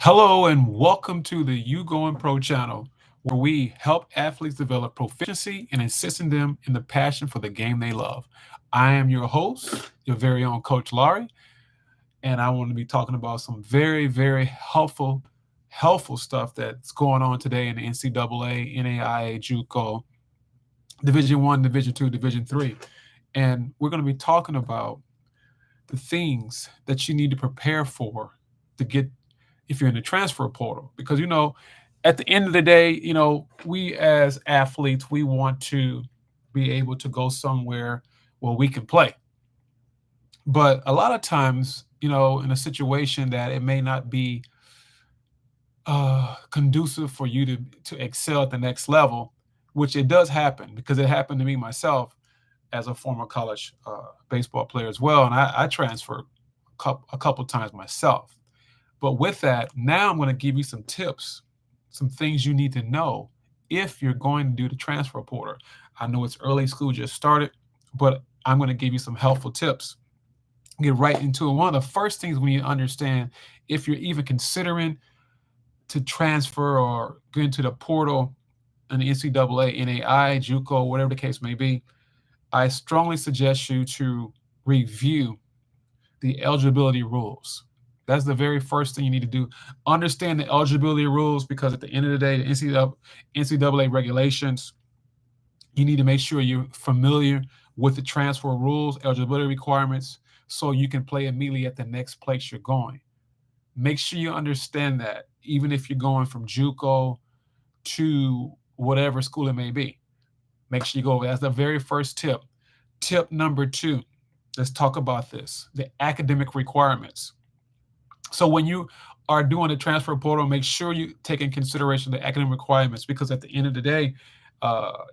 Hello and welcome to the YouGoin Pro channel, where we help athletes develop proficiency and assisting them in the passion for the game they love. I am your host, your very own Coach Laurie, and I want to be talking about some very helpful stuff that's going on today in the NCAA, NAIA, JUCO, Division One, Division Two, Division Three, and we're going to be talking about the things that you need to prepare for to get if you're in the transfer portal. Because at the end of the day, we as athletes, we want to be able to go somewhere where we can play. But a lot of times, in a situation that it may not be conducive for you to excel at the next level, which it does happen because it happened to me myself as a former college baseball player as well, and I transferred a couple times myself. But with that, now I'm going to give you some tips, some things you need to know if you're going to do the transfer portal. I know it's early, school just started, but I'm going to give you some helpful tips. Get right into it. One of the first things we need to understand, if you're even considering to transfer or get into the portal in the NCAA, NAI, JUCO, whatever the case may be, I strongly suggest you to review the eligibility rules. That's the very first thing you need to do. Understand the eligibility rules, because at the end of the day, the NCAA regulations, you need to make sure you're familiar with the transfer rules, eligibility requirements, so you can play immediately at the next place you're going. Make sure you understand that, even if you're going from JUCO to whatever school it may be. Make sure you go over. That's the very first tip. Tip number 2, let's talk about this, the academic requirements. So when you are doing the transfer portal, make sure you take in consideration the academic requirements, because at the end of the day,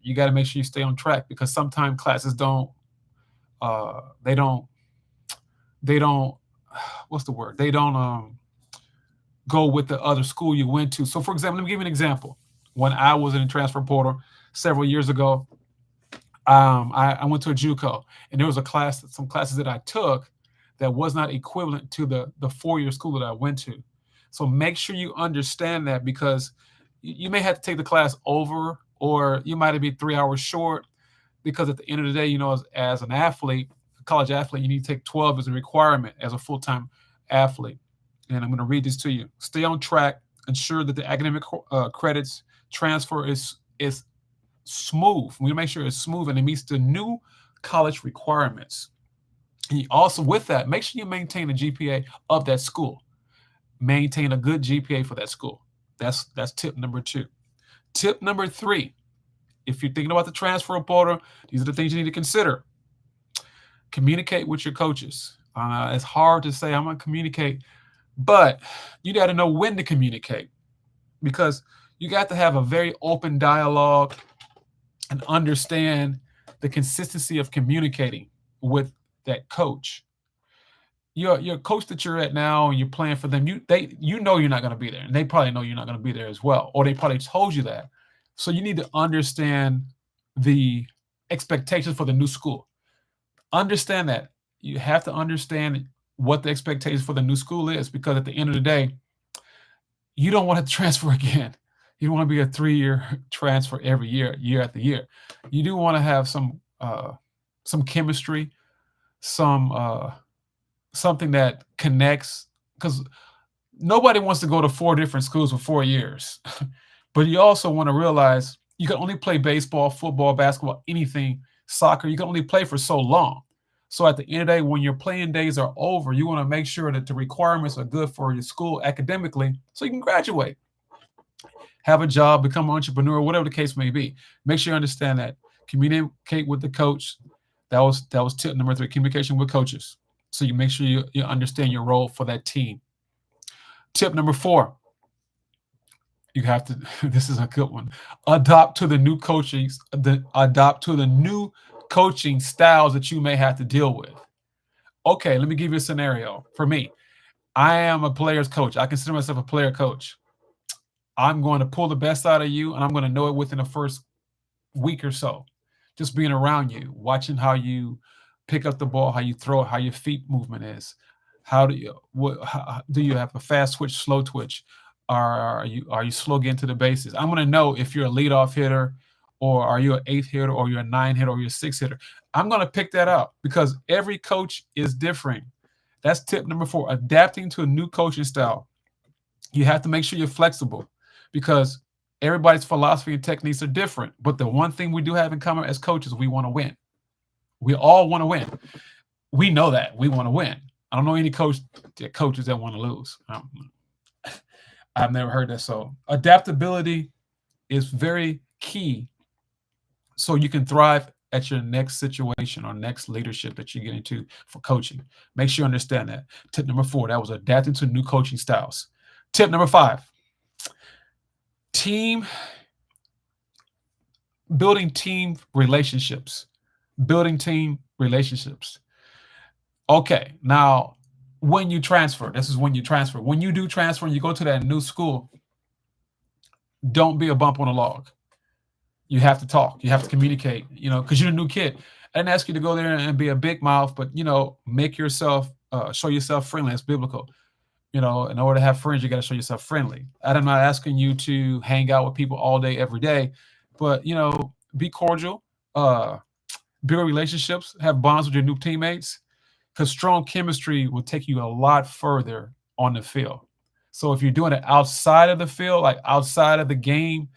you got to make sure you stay on track, because sometimes classes they don't, what's the word? They don't go with the other school you went to. So for example, let me give you an example. When I was in the transfer portal several years ago, I went to a JUCO, and there was some classes that I took that was not equivalent to the 4-year school that I went to. So make sure you understand that, because you may have to take the class over, or you might be 3 hours short, because at the end of the day, as an athlete, a college athlete, you need to take 12 as a requirement as a full-time athlete. And I'm going to read this to you. Stay on track. Ensure that the academic credits transfer is smooth. We make sure it's smooth and it meets the new college requirements. And also, with that, make sure you maintain a GPA of that school. Maintain a good GPA for that school. That's tip number 2. Tip number 3, if you're thinking about the transfer portal, these are the things you need to consider. Communicate with your coaches. It's hard to say I'm going to communicate, but you got to know when to communicate, because you got to have a very open dialogue and understand the consistency of communicating with that coach. Your coach that you're at now, and you're playing for them, you know you're not going to be there, and they probably know you're not going to be there as well, or they probably told you that. So you need to understand the expectations for the new school. Understand that. You have to understand what the expectations for the new school is, because at the end of the day, you don't want to transfer again. You don't want to be a 3-year transfer every year after year. You do want to have some chemistry, something that connects, because nobody wants to go to 4 different schools for 4 years. But you also want to realize you can only play baseball, football, basketball, anything, soccer. You can only play for so long. So at the end of the day, when your playing days are over, you want to make sure that the requirements are good for your school academically, so you can graduate, have a job, become an entrepreneur, whatever the case may be. Make sure you understand that. Communicate with the coach. That was tip number 3, communication with coaches. So you make sure you understand your role for that team. Tip number 4, you have to, this is a good one, adapt to the new coaching styles that you may have to deal with. Okay, let me give you a scenario. For me, I am a player's coach. I consider myself a player coach. I'm going to pull the best out of you, and I'm going to know it within the first week or so. Just being around you, watching how you pick up the ball, how you throw it, how your feet movement is. How do you do you have a fast twitch, slow twitch? Are you slow getting to the bases? I'm gonna know if you're a leadoff hitter, or are you an eighth hitter, or you're a nine hitter, or you're a six hitter. I'm gonna pick that out because every coach is different. That's tip number 4. Adapting to a new coaching style. You have to make sure you're flexible because everybody's philosophy and techniques are different. But the one thing we do have in common as coaches, we want to win. We all want to win. We know that we want to win. I don't know any coaches that want to lose. I've never heard that. So adaptability is very key so you can thrive at your next situation or next leadership that you get into for coaching. Make sure you understand that. Tip number 4, that was adapting to new coaching styles. Tip number 5, team building team relationships. Building team relationships. Okay, now when you transfer, this is when you transfer. When you do transfer and you go to that new school, don't be a bump on a log. You have to talk. You have to communicate, because you're a new kid. I didn't ask you to go there and be a big mouth, but, make yourself, show yourself friendly. That's biblical. In order to have friends, you got to show yourself friendly. I'm not asking you to hang out with people all day, every day, but, be cordial, build relationships, have bonds with your new teammates, because strong chemistry will take you a lot further on the field. So if you're doing it outside of the field, like outside of the game,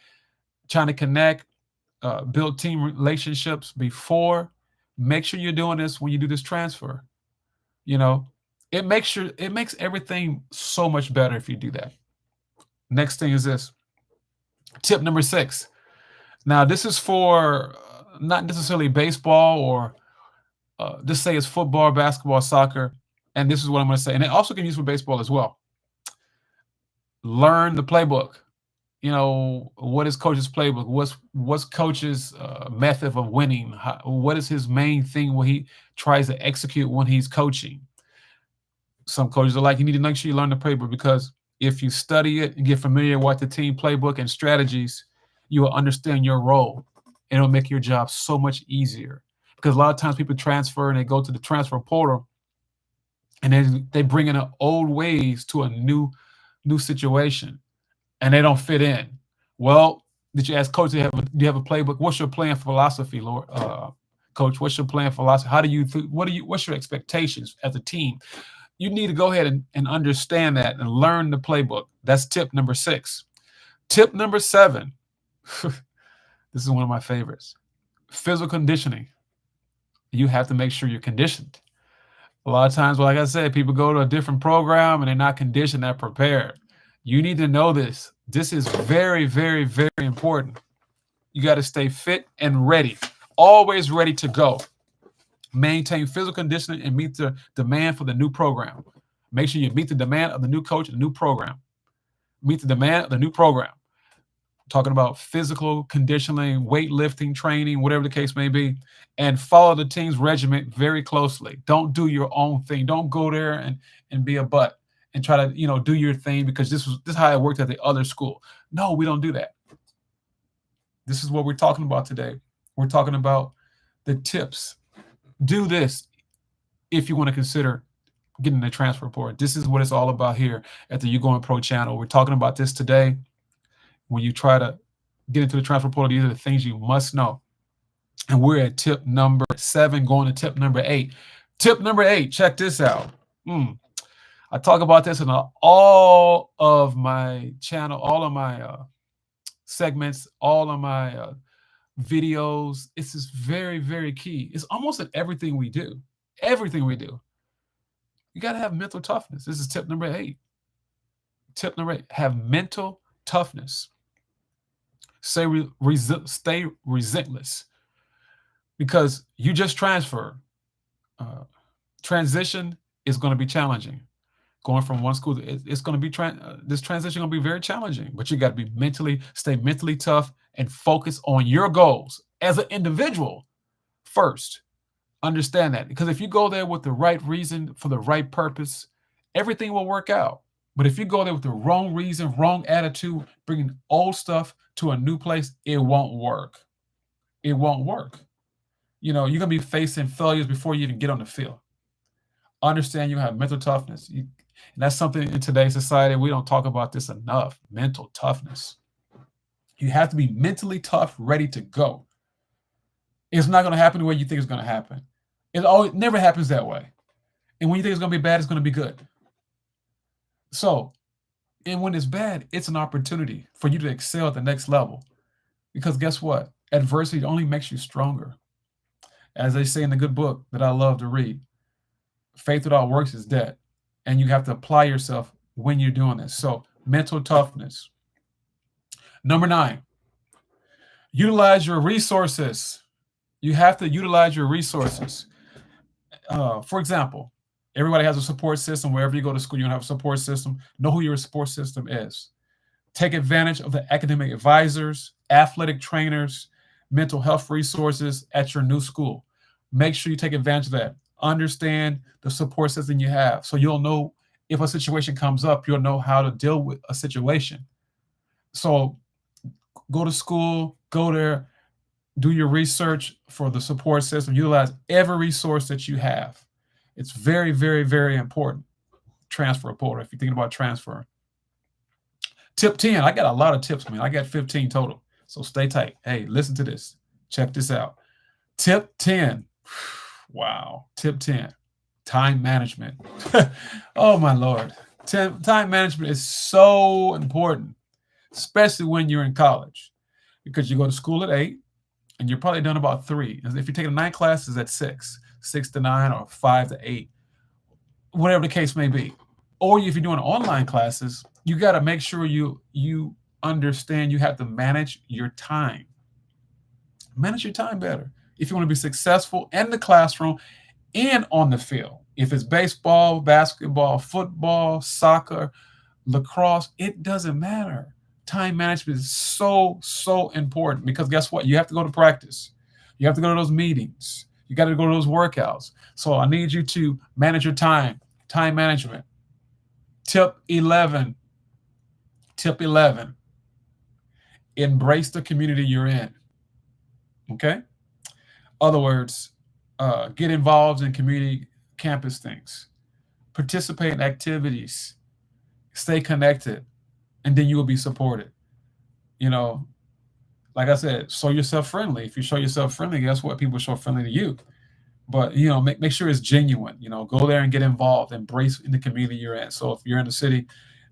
trying to connect, build team relationships before, make sure you're doing this when you do this transfer. It makes everything so much better if you do that. Next thing is this. Tip number 6. Now, this is for not necessarily baseball or just say it's football, basketball, soccer. And this is what I'm going to say. And it also can be used for baseball as well. Learn the playbook. What is coach's playbook? What's coach's method of winning? What is his main thing what he tries to execute when he's coaching? Some coaches are like, you need to make sure you learn the playbook, because if you study it and get familiar with the team playbook and strategies, you will understand your role, and it'll make your job so much easier. Because a lot of times people transfer and they go to the transfer portal, and then they bring in the old ways to a new situation, and they don't fit in. Well, did you ask coach? Do you have a playbook? What's your plan philosophy, Lord? Coach, what's your plan philosophy? How do you? What's your expectations as a team? You need to go ahead and understand that and learn the playbook. That's tip number 6. Tip number 7. This is one of my favorites. Physical conditioning. You have to make sure you're conditioned. A lot of times, like I said, people go to a different program and they're not conditioned, they're prepared. You need to know this. This is very, very, very important. You got to stay fit and ready, always ready to go. Maintain physical conditioning and meet the demand for the new program. Make sure you meet the demand of the new coach and the new program. Meet the demand of the new program. Talking about physical conditioning, weightlifting, training, whatever the case may be, and follow the team's regimen very closely. Don't do your own thing. Don't go there and be a butt and try to do your thing because this is how it worked at the other school. No, we don't do that. This is what we're talking about today. We're talking about the tips. Do this if you want to consider getting the transfer portal. This is what it's all about here at the YouGoin Pro channel. We're talking about this today. When you try to get into the transfer portal, these are the things you must know. And we're at tip number 7, going to tip number 8. Tip number 8, check this out. I talk about this in all of my channel, all of my segments, all of my videos. This is very, very key. It's almost in everything we do. Everything we do. You got to have mental toughness. This is tip number 8. Tip number 8, have mental toughness. Stay relentless, because you just transferred. Transition is going to be challenging. Going from one school, it's going to be this transition going to be very challenging. But you got to be stay mentally tough and focus on your goals as an individual first. Understand that, because if you go there with the right reason for the right purpose, everything will work out. But if you go there with the wrong reason, wrong attitude, bringing old stuff to a new place, it won't work. It won't work. You're going to be facing failures before you even get on the field. Understand you have mental toughness. And that's something in today's society, we don't talk about this enough. Mental toughness. You have to be mentally tough, ready to go. It's not going to happen the way you think it's going to happen. It never happens that way. And when you think it's going to be bad, it's going to be good. So, and when it's bad, it's an opportunity for you to excel at the next level. Because guess what? Adversity only makes you stronger. As they say in the good book that I love to read, faith without works is dead. And you have to apply yourself when you're doing this. So, mental toughness. Number 9, utilize your resources. You have to utilize your resources. For example, everybody has a support system. Wherever you go to school, you have a support system. Know who your support system is. Take advantage of the academic advisors, athletic trainers, mental health resources at your new school. Make sure you take advantage of that. Understand the support system you have so you'll know if a situation comes up, you'll know how to deal with a situation. So go to school, go there, do your research for the support system, utilize every resource that you have. It's very, very, very important. Transfer portal, if you're thinking about transfer. Tip 10, I got a lot of tips, man. I got 15 total. So stay tight. Hey, listen to this. Check this out. Tip 10. Wow. Tip 10. Time management. Oh, my Lord. Time management is so important, especially when you're in college, because you go to school at 8 and you're probably done about 3. If you're taking 9 classes at 6 to 9 or 5 to 8, whatever the case may be. Or if you're doing online classes, you got to make sure you understand you have to manage your time. Manage your time better if you want to be successful in the classroom and on the field. If it's baseball, basketball, football, soccer, lacrosse, it doesn't matter. Time management is so, so important because guess what? You have to go to practice. You have to go to those meetings. You got to go to those workouts. So I need you to manage your time management. Tip 11. Embrace the community you're in. Okay? Other words, get involved in community campus things. Participate in activities. Stay connected. And then you will be supported. You know, like I said, show yourself friendly. If you show yourself friendly, guess what? People show friendly to you. But, make sure it's genuine. Go there and get involved. Embrace in the community you're in. So if you're in a city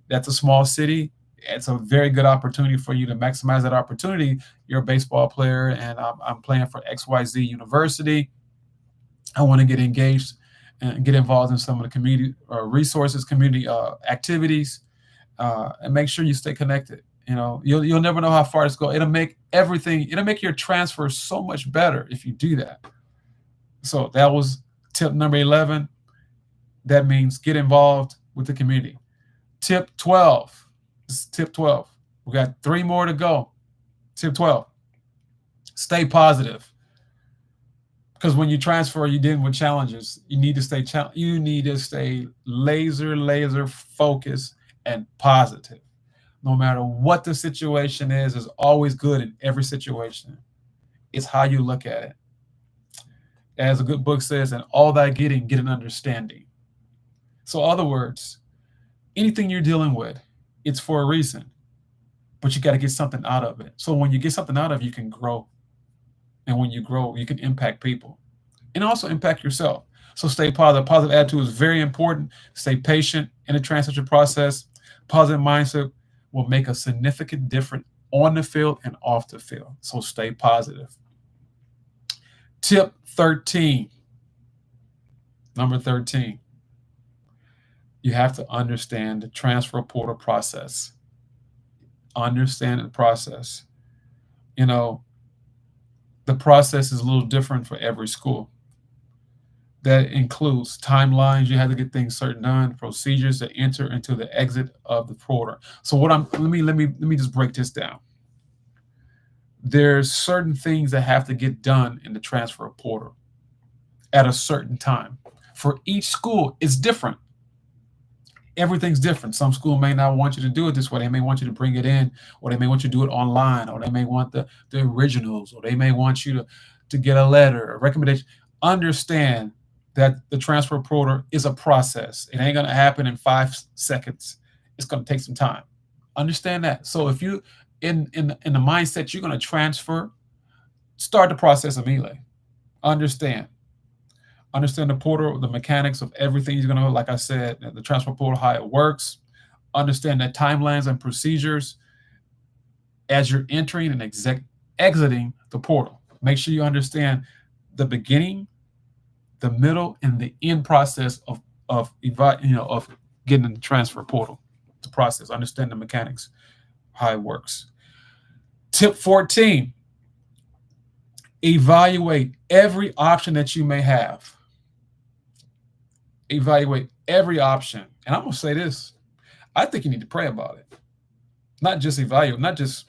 that's a small city, it's a very good opportunity for you to maximize that opportunity. You're a baseball player, and I'm playing for XYZ University. I want to get engaged and get involved in some of the community resources, community activities, and make sure you stay connected. You'll never know how far it's going. It'll make your transfer so much better if you do that. So that was tip number 11. That means get involved with the community. Tip 12. This is tip 12. We got 3 more to go. Tip 12. Stay positive. Because when you transfer, you're dealing with challenges. You need to stay laser focused and positive. No matter what the situation is always good in every situation. It's how you look at it. As a good book says, and all that getting, get an understanding. So, in other words, anything you're dealing with, it's for a reason, but you got to get something out of it. So when you get something out of it, you can grow. And when you grow, you can impact people and also impact yourself. So stay positive. Positive attitude is very important. Stay patient in the transition process. Positive mindset will make a significant difference on the field and off the field. So stay positive. Tip 13. Number 13. You have to understand the transfer portal process. Understand the process. The process is a little different for every school. That includes timelines. You have to get things certain done, procedures to enter into the exit of the portal. So let me just break this down. There's certain things that have to get done in the transfer portal at a certain time. For each school, it's different. Everything's different. Some school may not want you to do it this way. They may want you to bring it in, or they may want you to do it online, or they may want the originals, or they may want you to get a letter, a recommendation. Understand that the transfer portal is a process. It ain't going to happen in 5 seconds. It's going to take some time. Understand that. So if you in the mindset you're going to transfer, start the process immediately. Understand. Understand the portal, the mechanics of everything you're going to, like I said, the transfer portal, how it works. Understand the timelines and procedures as you're entering and exiting the portal. Make sure you understand the beginning, the middle, and the end process of getting in the transfer portal. The process. Understand the mechanics, how it works. Tip 14: evaluate every option that you may have. Evaluate every option. And I'm gonna say this: I think you need to pray about it. Not just evaluate, not just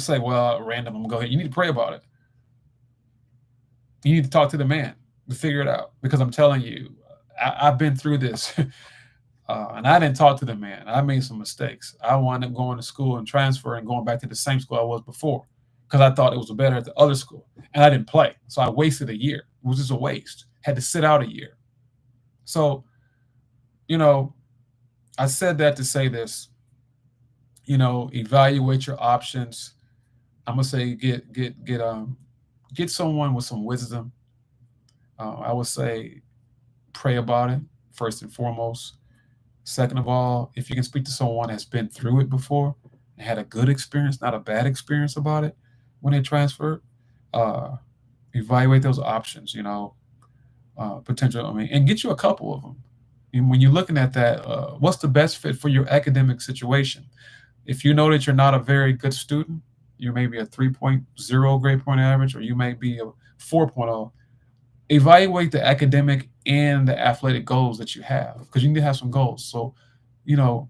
say, well, random, I'm gonna go ahead. You need to pray about it. You need to talk to the man to figure it out. Because I'm telling you, I've been through this. And I didn't talk to the man. I made some mistakes. I wound up going to school and transferring, going back to the same school I was before, because I thought it was better at the other school. And I didn't play. So I wasted a year. It was just a waste. Had to sit out a year. So, I said that to say this. Evaluate your options. I'm gonna say get someone with some wisdom. I would say pray about it first and foremost. Second of all, if you can speak to someone that's been through it before and had a good experience, not a bad experience about it when they transferred, uh, evaluate those options. Potential. And get you a couple of them. And when you're looking at that, what's the best fit for your academic situation? If you know that you're not a very good student, you may be a 3.0 grade point average, or you may be a 4.0. Evaluate the academic and the athletic goals that you have, because you need to have some goals. So, you know,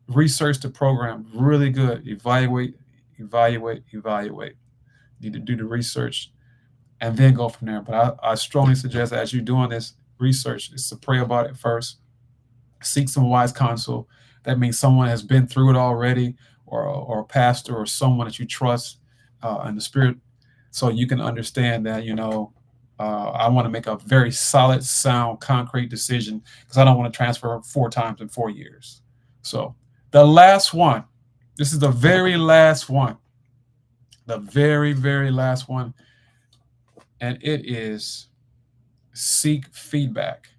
research the program really good. Evaluate. You need to do the research and then go from there. But I strongly suggest, as you're doing this research, is to pray about it first. Seek some wise counsel. That means someone has been through it already, or a pastor or someone that you trust in the spirit, so you can understand that, I want to make a very solid, sound, concrete decision, because I don't want to transfer 4 times in 4 years. So the last one, this is the very last one, the very, very last one, and it is seek feedback.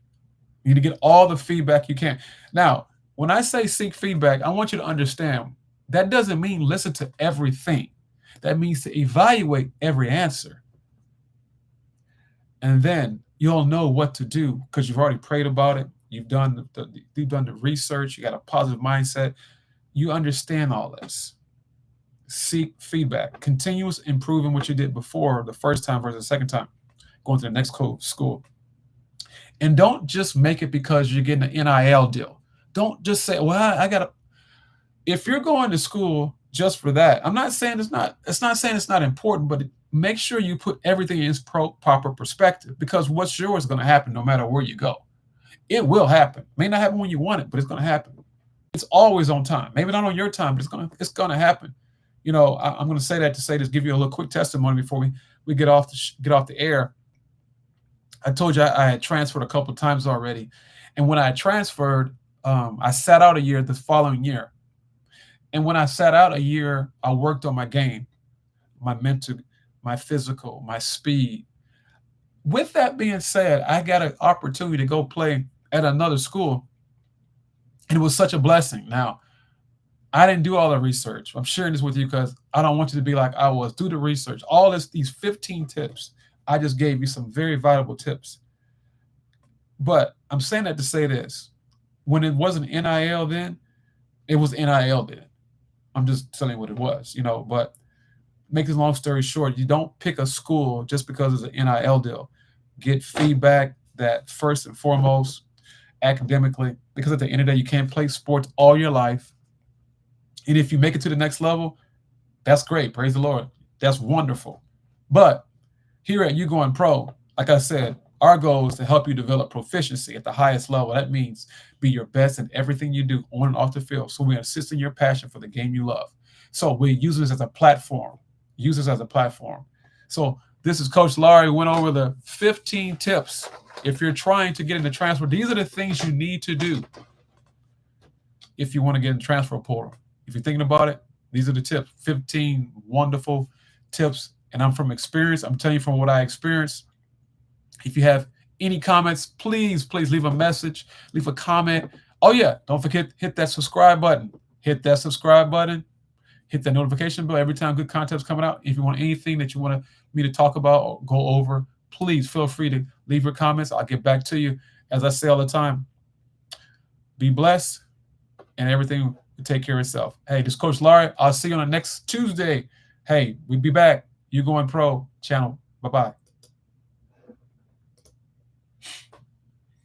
You need to get all the feedback you can. Now, when I say seek feedback, I want you to understand that doesn't mean listen to everything. That means to evaluate every answer. And then you'll know what to do, because you've already prayed about it. You've done the research. You got a positive mindset. You understand all this. Seek feedback. Continuous improving what you did before the first time versus the second time, going to the next school. And don't just make it because you're getting an NIL deal. Don't just say, well, I got to. If you're going to school just for that, I'm not saying it's not saying it's not important, but make sure you put everything in its proper perspective, because what's yours is going to happen no matter where you go. It will happen. May not happen when you want it, but it's going to happen. It's always on time. Maybe not on your time, but it's going to happen. I'm going to say that to say this, give you a little quick testimony before we get off the air. I told you I had transferred a couple of times already, and when I transferred, I sat out a year the following year. And when I sat out a year, I worked on my game, my mental, my physical, my speed. With that being said, I got an opportunity to go play at another school, and it was such a blessing. Now, I didn't do all the research. I'm sharing this with you because I don't want you to be like I was. Do the research. These 15 tips, I just gave you some very valuable tips. But I'm saying that to say this. When it wasn't NIL then, it was NIL then. I'm just telling you what it was, but make this long story short, you don't pick a school just because it's an NIL deal. Get feedback that first and foremost, academically, because at the end of the day, you can't play sports all your life. And if you make it to the next level, that's great. Praise the Lord. That's wonderful. But here at YouGoin Pro, like I said, our goal is to help you develop proficiency at the highest level. That means be your best in everything you do on and off the field. So we're assisting your passion for the game you love. So we're using this as a platform. Use this as a platform. So This is Coach Larry. Went over the 15 tips. If you're trying to get into transfer, these are the things you need to do if you want to get in the transfer portal. If you're thinking about it, these are the tips. 15 wonderful tips. And I'm from experience. I'm telling you from what I experienced. If you have any comments, please leave a message, leave a comment. Oh, yeah, don't forget, hit that subscribe button. Hit that subscribe button. Hit that notification bell every time good content's coming out. If you want anything that you want me to talk about or go over, please feel free to leave your comments. I'll get back to you. As I say all the time, be blessed and everything will take care of itself. Hey, this is Coach Larry. I'll see you on the next Tuesday. Hey, we'll be back. YouGoin Pro channel. Bye-bye.